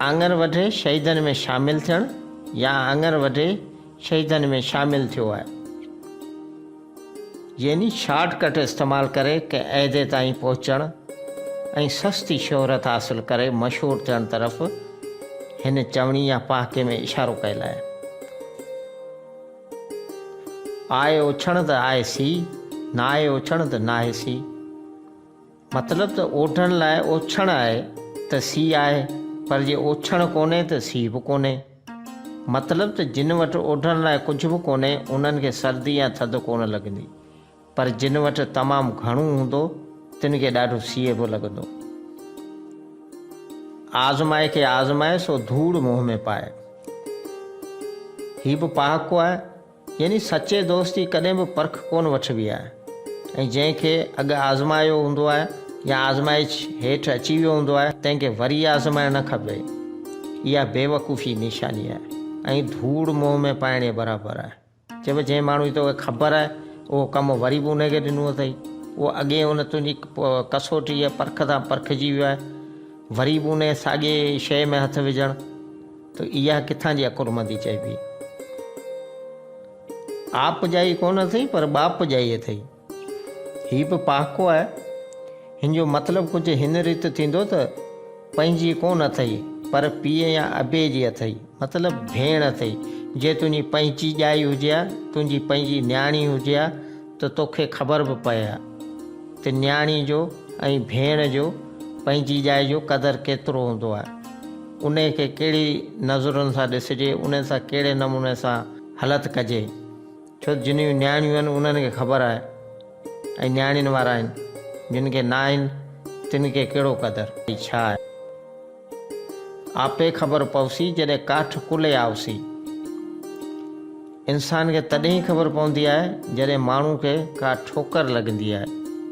आङर वढे शहीदनि में शामिल थियणु या आङर वढे शहीदनि में शामिल थियो आहे। यानी शॉर्टकट इस्तेमालु करे कंहिं अहदे ताईं पहुचणु ऐं सस्ती शोहरत हासिलु करे मशहूरु थियण तरफ़ हिन चवणी या पहाके में इशारो कयल आहे। आए ओछण त आहे सी, न आहे ओछण त नाहे सी। मतिलबु त ओढ़ण लाइ ओछण आहे त सी आहे, पर जे ओछण कोन्हे त सी बि कोन्हे। मतिलबु त जिन वटि ओढ़ण लाइ कुझु बि कोन्हे उन्हनि खे सर्दी या थधि कोन लॻंदी, पर जिन वटि तमामु घणो हूंदो तिन खे ॾाढो सीउ बि लॻंदो। आज़माए खे आज़माए सो धूड़ मुंहं में पाए। हीउ बि पहाको आहे, यानी सचे दोस्ती कॾहिं बि परख कोन वठिबी आहे ऐं जंहिंखे अॻु आज़मायो हूंदो आहे या आज़माइश हेठि अची वियो हूंदो आहे तंहिंखे वरी आज़माइणु न खपे। इहा बेवकूफ़ी निशानी आहे ऐं धूड़ मुंहं में पाइण जे बराबरि आहे। चइबो जंहिं माण्हू जी तोखे ख़बर आहे उहो कमु वरी बि उनखे ॾिनो अथई, उहो अॻे उन तुंहिंजी कसोटी या परख सां परखिजी वियो आहे, वरी बि उन साॻे शइ में हथु विझणु, त इहा किथां जी अकुरमंदी चइबी। आप जाई कोन अथई पर बाप जाई अथई। हीउ बि पहाको आहे। हिन जो मतिलबु कुझु हिन रीति थींदो त पंहिंजी कोन अथई पर पीउ या अबे जी अथई, मतिलबु भेण अथई। जे तुंहिंजी पंहिंजी ॼाई हुजे हा, तुंहिंजी पंहिंजी न्याणी हुजे हा त तोखे ख़बर बि पए हा त न्याणी जो ऐं भेण जो पंहिंजी ॼाई जो क़दुरु केतिरो हूंदो आहे। उन खे कहिड़ी नज़रुनि सां ॾिसिजे, उन सां कहिड़े नमूने सां हलत कजे। छो जिन जूं न्याणियूं आहिनि उन्हनि खे ख़बर आहे ऐं न्याणियुनि वारा आहिनि, जिन खे न आहिनि तिन खे कहिड़ो क़दुरु छा आहे। आपे ख़बर पवसी जॾहिं काठ कुले आवसी। इंसान खे तॾहिं ई ख़बर पवंदी आहे जॾहिं माण्हू खे का ठोकर लॻंदी आहे,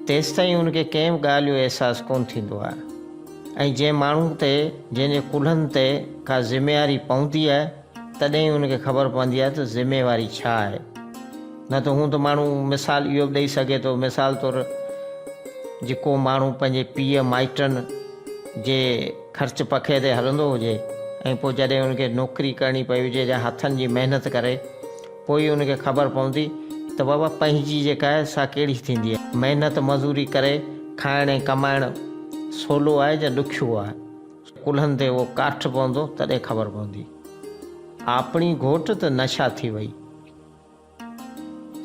तेसि ताईं उनखे कंहिं बि ॻाल्हि जो अहसासु कोन थींदो आहे। ऐं जंहिं माण्हू ते जंहिंजे कुल्हनि ते का ज़िमेवारी पवंदी आहे तॾहिं उनखे ख़बर पवंदी आहे त ज़िमेवारी छा आहे। न त हूं त माण्हू मिसाल इहो बि ॾेई सघे थो, मिसाल तौरु जेको माण्हू पंहिंजे पीउ माइटनि जे ख़र्च पखे ते हलंदो हुजे ऐं पोइ जॾहिं उनखे नौकिरी करणी पई हुजे या हथनि जी महिनत करे पोइ उनखे ख़बर पवंदी त बाबा पंहिंजी जेका आहे सा कहिड़ी थींदी आहे। महिनत मज़ूरी करे खाइण ऐं कमाइणु सवलो आहे या ॾुखियो आहे। कुल्हनि ते उहो काठ पवंदो तॾहिं ख़बर पवंदी। आपणी घोट त नशा थी वई।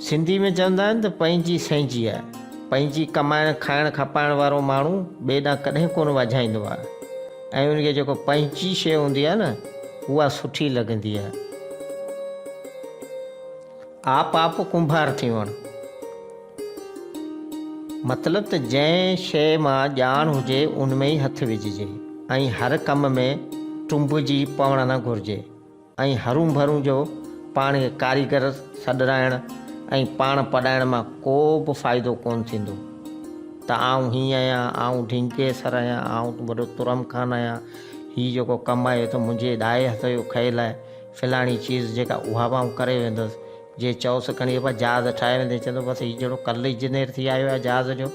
सिंधी में चवंदा आहिनि त पंहिंजी संहिंजी आहे। पंहिंजी कमाइण खाइण खपाइण वारो माण्हू ॿिए ॾांहुं कॾहिं कोन वझाईंदो आहे ऐं उनखे जेको पंहिंजी शइ हूंदी आहे न उहा सुठी लॻंदी आहे। आप कुंभार थी वञु, मतिलबु त जंहिं शइ मां ॼाण हुजे उन में ई हथु विझिजे ऐं हर कम में टुंबिजी पवणु न घुरिजे ऐं हरूं भरूं जो पाण खे कारीगर सॾराइणु ऐं पाण पढ़ाइण मां को बि फ़ाइदो कोन थींदो। त आउं हीअं आहियां, आउं ढिंकेसर आहियां, आउं वॾो तुरम ख़ान आहियां, हीउ जेको कमु आहे त मुंहिंजे ॾाए हथ जो खयल आहे, फलाणी चीज़ जेका उहा बि आउं करे वेंदुसि। जे चओसि खणी जहाज़ ठाहे वेंदे चवंदो बसि हीउ जहिड़ो कल्ह इंजीनियर थी आयो आहे जहाज़ जो।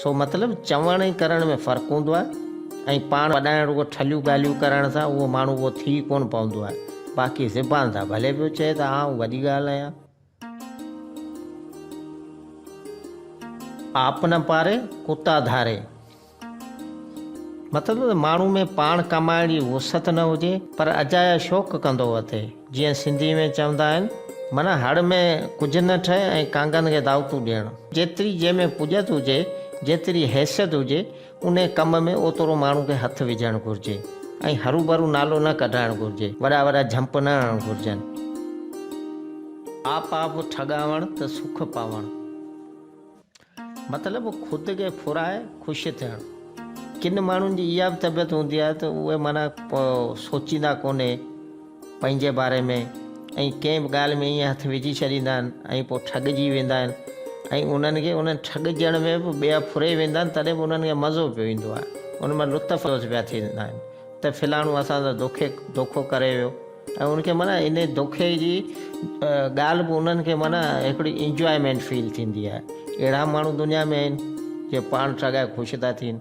सो मतिलबु चवण ऐं करण में फ़र्क़ु हूंदो आहे ऐं पाण वॾाइण रुॻो ठलियूं ॻाल्हियूं करण सां उहो माण्हू उहो थी कोन पवंदो आहे। बाक़ी ज़बान सां भले बि चए त आउं वॾी ॻाल्हि आहियां। आप न पारे कुता धारे, मतिलबु माण्हू में पाण कमाइण जी वुसत न हुजे पर अजाया शौक़ु कंदो वठे। जीअं सिंधी में चवंदा आहिनि माना हड़ में कुझु न ठहे ऐं कांगनि खे दावतूं ॾियणु। जेतिरी जंहिंमें पुॼत हुजे, जेतिरी हैसियत हुजे, उन कम में ओतिरो माण्हू खे हथु विझणु घुरिजे ऐं हरू भरू नालो न कढाइणु घुरिजे, वॾा वॾा झंप न हणणु घुरिजनि। आप ठॻावणु त सुख पावणु, मतिलबु ख़ुदि खे फुराए ख़ुशि थियणु। किन माण्हुनि जी इहा बि तबियत हूंदी आहे त उहे माना सोचींदा कोन्हे पंहिंजे बारे में ऐं कंहिं बि ॻाल्हि में ईअं हथु विझी छॾींदा आहिनि ऐं पोइ ठॻिजी वेंदा आहिनि ऐं उन्हनि खे उन ठॻिजण में बि ॿिया फुरे वेंदा आहिनि, तॾहिं बि उन्हनि खे मज़ो पियो ईंदो आहे, उन मां लुत्फ़ पिया थींदा आहिनि त फिलाणो असां सां धोखो करे वियो ऐं उनखे माना इन धोखे जी ॻाल्हि बि उन्हनि खे माना हिकिड़ी इंजॉयमेंट फील थींदी आहे। अहिड़ा माण्हू दुनिया में आहिनि जे पाण ठॻाए ख़ुशि था थियनि।